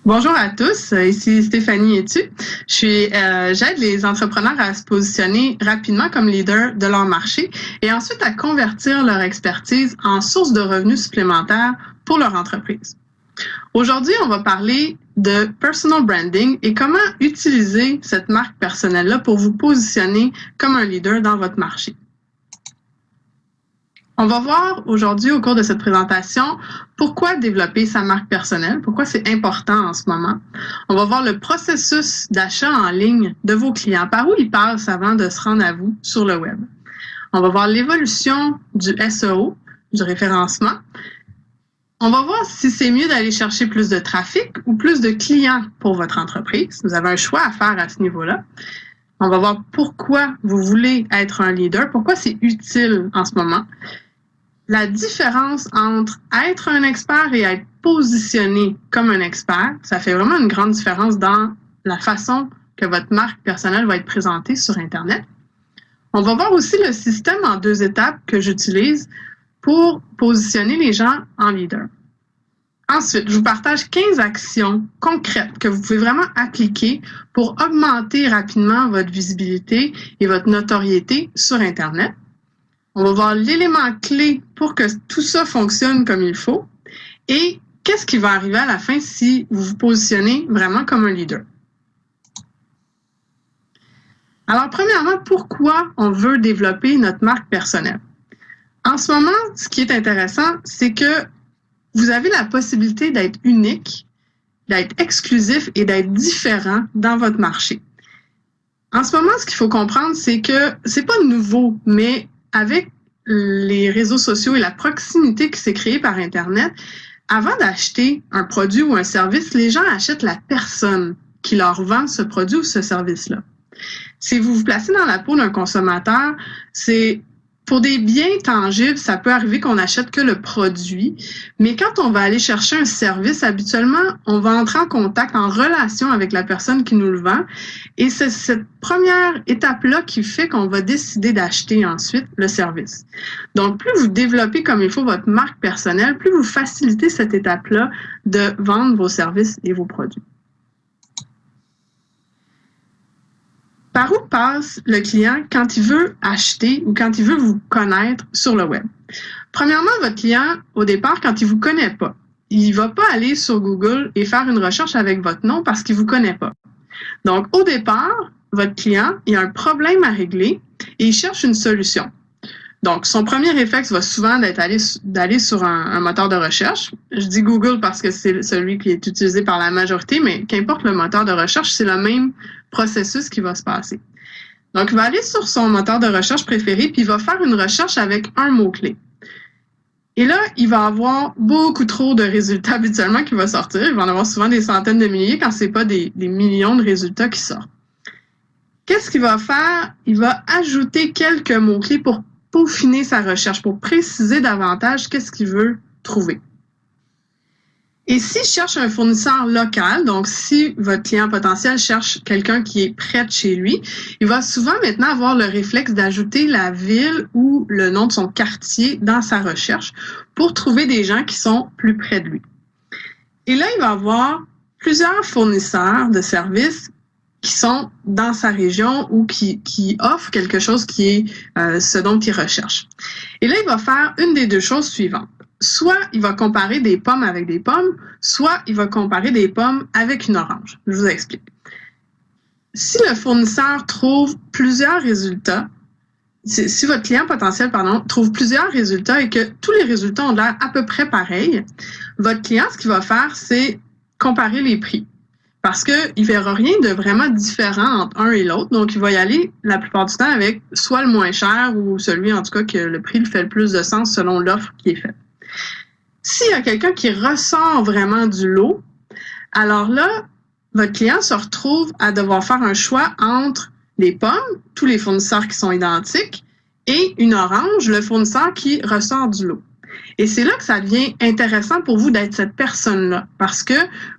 Bonjour à tous, ici Stéphanie Etu. J'aide les entrepreneurs à se positionner rapidement comme leader de leur marché et ensuite à convertir leur expertise en source de revenus supplémentaires pour leur entreprise. Aujourd'hui, on va parler de personal branding et comment utiliser cette marque personnelle-là pour vous positionner comme un leader dans votre marché. On va voir aujourd'hui au cours de cette présentation pourquoi développer sa marque personnelle, pourquoi c'est important en ce moment. On va voir le processus d'achat en ligne de vos clients, par où ils passent avant de se rendre à vous sur le web. On va voir l'évolution du SEO, du référencement. On va voir si c'est mieux d'aller chercher plus de trafic ou plus de clients pour votre entreprise. Vous avez un choix à faire à ce niveau-là. On va voir pourquoi vous voulez être un leader, pourquoi c'est utile en ce moment. La différence entre être un expert et être positionné comme un expert, ça fait vraiment une grande différence dans la façon que votre marque personnelle va être présentée sur Internet. On va voir aussi le système en 2 étapes que j'utilise pour positionner les gens en leader. Ensuite, je vous partage 15 actions concrètes que vous pouvez vraiment appliquer pour augmenter rapidement votre visibilité et votre notoriété sur Internet. On va voir l'élément clé pour que tout ça fonctionne comme il faut et qu'est-ce qui va arriver à la fin si vous vous positionnez vraiment comme un leader. Alors, premièrement, pourquoi on veut développer notre marque personnelle? En ce moment, ce qui est intéressant, c'est que vous avez la possibilité d'être unique, d'être exclusif et d'être différent dans votre marché. En ce moment, ce qu'il faut comprendre, c'est que c'est pas nouveau, mais avec les réseaux sociaux et la proximité qui s'est créée par Internet, avant d'acheter un produit ou un service, les gens achètent la personne qui leur vend ce produit ou ce service-là. Si vous vous placez dans la peau d'un consommateur, c'est pour des biens tangibles, ça peut arriver qu'on n'achète que le produit, mais quand on va aller chercher un service, habituellement, on va entrer en contact, en relation avec la personne qui nous le vend, et c'est cette première étape-là qui fait qu'on va décider d'acheter ensuite le service. Donc, plus vous développez comme il faut votre marque personnelle, plus vous facilitez cette étape-là de vendre vos services et vos produits. Par où passe le client quand il veut acheter ou quand il veut vous connaître sur le web? Premièrement, votre client, au départ, quand il ne vous connaît pas, il ne va pas aller sur Google et faire une recherche avec votre nom parce qu'il ne vous connaît pas. Donc, au départ, votre client, il a un problème à régler et il cherche une solution. Donc, son premier réflexe va souvent d'aller sur un moteur de recherche. Je dis Google parce que c'est celui qui est utilisé par la majorité, mais qu'importe le moteur de recherche, c'est le même processus qui va se passer. Donc, il va aller sur son moteur de recherche préféré, puis il va faire une recherche avec un mot-clé. Et là, il va avoir beaucoup trop de résultats habituellement qui vont sortir. Il va en avoir souvent des centaines de milliers quand ce n'est pas des millions de résultats qui sortent. Qu'est-ce qu'il va faire? Il va ajouter quelques mots-clés pour peaufiner sa recherche, pour préciser davantage qu'est-ce qu'il veut trouver. Et s'il cherche un fournisseur local, donc si votre client potentiel cherche quelqu'un qui est près de chez lui, il va souvent maintenant avoir le réflexe d'ajouter la ville ou le nom de son quartier dans sa recherche pour trouver des gens qui sont plus près de lui. Et là, il va avoir plusieurs fournisseurs de services qui sont dans sa région ou qui offrent quelque chose qui est ce dont il recherche. Et là, il va faire une des 2 choses suivantes. Soit il va comparer des pommes avec des pommes, soit il va comparer des pommes avec une orange. Je vous explique. Si le fournisseur trouve plusieurs résultats, si votre client potentiel, trouve plusieurs résultats et que tous les résultats ont l'air à peu près pareils, votre client, ce qu'il va faire, c'est comparer les prix. Parce qu'il ne verra rien de vraiment différent entre un et l'autre. Donc, il va y aller la plupart du temps avec soit le moins cher ou celui, en tout cas, que le prix lui fait le plus de sens selon l'offre qui est faite. S'il y a quelqu'un qui ressort vraiment du lot, alors là, votre client se retrouve à devoir faire un choix entre les pommes, tous les fournisseurs qui sont identiques, et une orange, le fournisseur qui ressort du lot. Et c'est là que ça devient intéressant pour vous d'être cette personne-là, parce que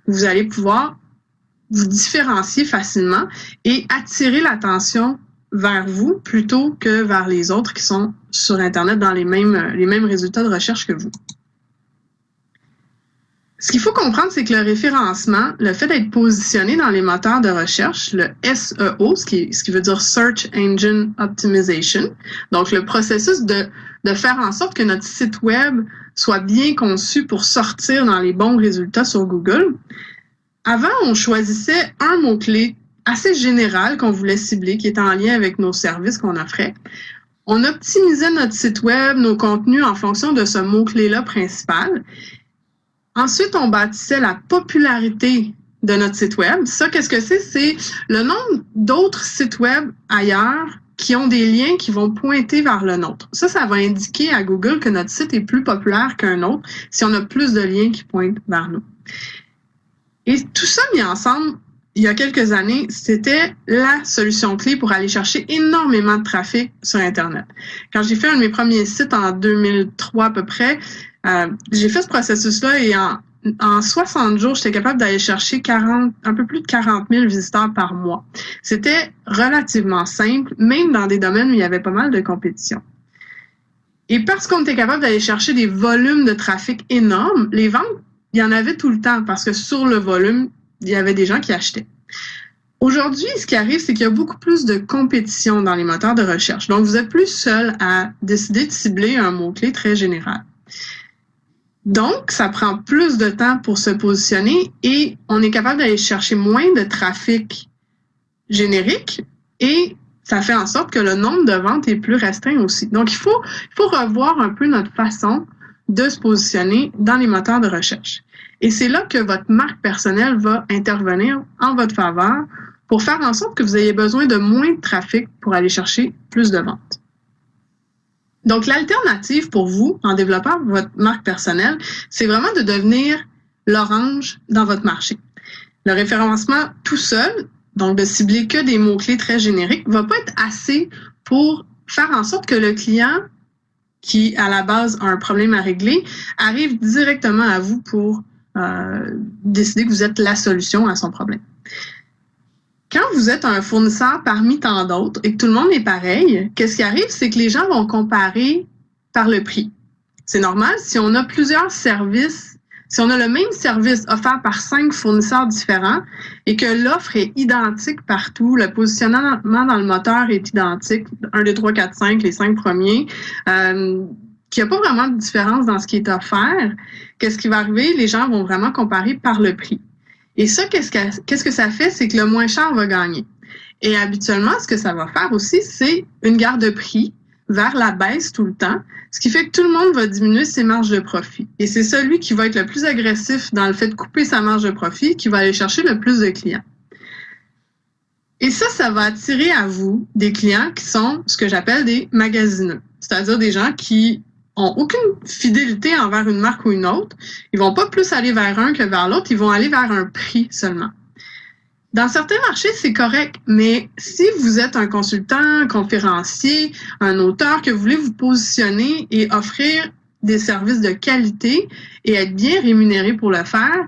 vous allez pouvoir vous différencier facilement et attirer l'attention vers vous plutôt que vers les autres qui sont sur Internet dans les mêmes résultats de recherche que vous. Ce qu'il faut comprendre, c'est que le référencement, le fait d'être positionné dans les moteurs de recherche, le SEO, ce qui veut dire Search Engine Optimization, donc le processus de faire en sorte que notre site web soit bien conçu pour sortir dans les bons résultats sur Google. Avant, on choisissait un mot-clé assez général qu'on voulait cibler, qui était en lien avec nos services qu'on offrait. On optimisait notre site web, nos contenus en fonction de ce mot-clé-là principal. Ensuite, on bâtissait la popularité de notre site web. Ça, qu'est-ce que c'est? C'est le nombre d'autres sites web ailleurs qui ont des liens qui vont pointer vers le nôtre. Ça va indiquer à Google que notre site est plus populaire qu'un autre si on a plus de liens qui pointent vers nous. Et tout ça mis ensemble, il y a quelques années, c'était la solution clé pour aller chercher énormément de trafic sur Internet. Quand j'ai fait un de mes premiers sites en 2003 à peu près, j'ai fait ce processus-là et en 60 jours, j'étais capable d'aller chercher un peu plus de 40 000 visiteurs par mois. C'était relativement simple, même dans des domaines où il y avait pas mal de compétition. Et parce qu'on était capable d'aller chercher des volumes de trafic énormes, les ventes, il y en avait tout le temps parce que sur le volume, il y avait des gens qui achetaient. Aujourd'hui, ce qui arrive, c'est qu'il y a beaucoup plus de compétition dans les moteurs de recherche. Donc, vous êtes plus seul à décider de cibler un mot-clé très général. Donc, ça prend plus de temps pour se positionner et on est capable d'aller chercher moins de trafic générique et ça fait en sorte que le nombre de ventes est plus restreint aussi. Donc, il faut revoir un peu notre façon de se positionner dans les moteurs de recherche. Et c'est là que votre marque personnelle va intervenir en votre faveur pour faire en sorte que vous ayez besoin de moins de trafic pour aller chercher plus de ventes. Donc, l'alternative pour vous, en développant votre marque personnelle, c'est vraiment de devenir l'orange dans votre marché. Le référencement tout seul, donc de cibler que des mots-clés très génériques, va pas être assez pour faire en sorte que le client qui, à la base, a un problème à régler, arrive directement à vous pour décider que vous êtes la solution à son problème. Quand vous êtes un fournisseur parmi tant d'autres et que tout le monde est pareil, qu'est-ce qui arrive, c'est que les gens vont comparer par le prix. C'est normal, si on a plusieurs services, si on a le même service offert par 5 fournisseurs différents et que l'offre est identique partout, le positionnement dans le moteur est identique, 1, 2, 3, 4, 5, les 5 premiers, qu'il n'y a pas vraiment de différence dans ce qui est offert, qu'est-ce qui va arriver? Les gens vont vraiment comparer par le prix. Et ça, qu'est-ce que ça fait? C'est que le moins cher va gagner. Et habituellement, ce que ça va faire aussi, c'est une guerre de prix vers la baisse tout le temps, ce qui fait que tout le monde va diminuer ses marges de profit. Et c'est celui qui va être le plus agressif dans le fait de couper sa marge de profit qui va aller chercher le plus de clients. Et ça va attirer à vous des clients qui sont ce que j'appelle des magasineux, c'est-à-dire des gens qui ont aucune fidélité envers une marque ou une autre. Ils vont pas plus aller vers un que vers l'autre, ils vont aller vers un prix seulement. Dans certains marchés, c'est correct, mais si vous êtes un consultant, conférencier, un auteur, que vous voulez vous positionner et offrir des services de qualité et être bien rémunéré pour le faire,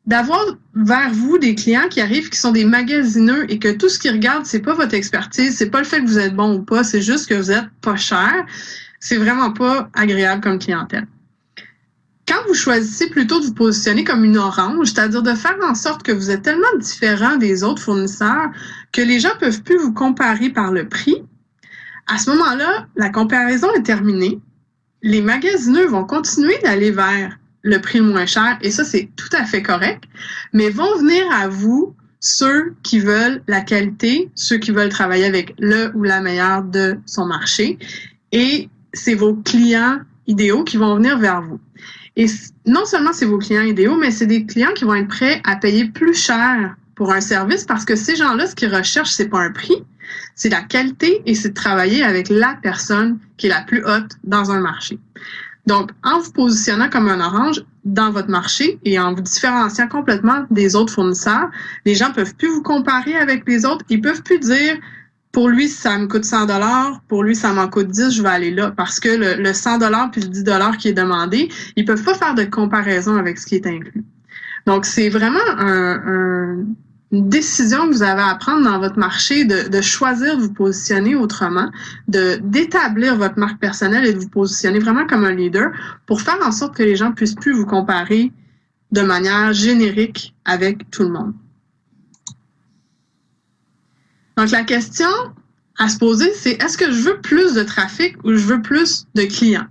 d'avoir vers vous des clients qui arrivent, qui sont des magasineux et que tout ce qu'ils regardent, c'est pas votre expertise, c'est pas le fait que vous êtes bon ou pas, c'est juste que vous êtes pas cher. C'est vraiment pas agréable comme clientèle. Quand vous choisissez plutôt de vous positionner comme une orange, c'est-à-dire de faire en sorte que vous êtes tellement différent des autres fournisseurs que les gens peuvent plus vous comparer par le prix, à ce moment-là, la comparaison est terminée. Les magasineux vont continuer d'aller vers le prix le moins cher, et ça, c'est tout à fait correct, mais vont venir à vous ceux qui veulent la qualité, ceux qui veulent travailler avec le ou la meilleure de son marché, et c'est vos clients idéaux qui vont venir vers vous. Et non seulement c'est vos clients idéaux, mais c'est des clients qui vont être prêts à payer plus cher pour un service parce que ces gens-là, ce qu'ils recherchent, c'est pas un prix, c'est la qualité et c'est de travailler avec la personne qui est la plus haute dans un marché. Donc, en vous positionnant comme un orange dans votre marché et en vous différenciant complètement des autres fournisseurs, les gens peuvent plus vous comparer avec les autres, ils peuvent plus dire pour lui, ça me coûte 100 $, pour lui, ça m'en coûte 10, je vais aller là. Parce que le 100 $ puis le 10 $ qui est demandé, ils peuvent pas faire de comparaison avec ce qui est inclus. Donc, c'est vraiment une décision que vous avez à prendre dans votre marché, de choisir de vous positionner autrement, d'établir votre marque personnelle et de vous positionner vraiment comme un leader pour faire en sorte que les gens puissent plus vous comparer de manière générique avec tout le monde. Donc, la question à se poser, c'est est-ce que je veux plus de trafic ou je veux plus de clients?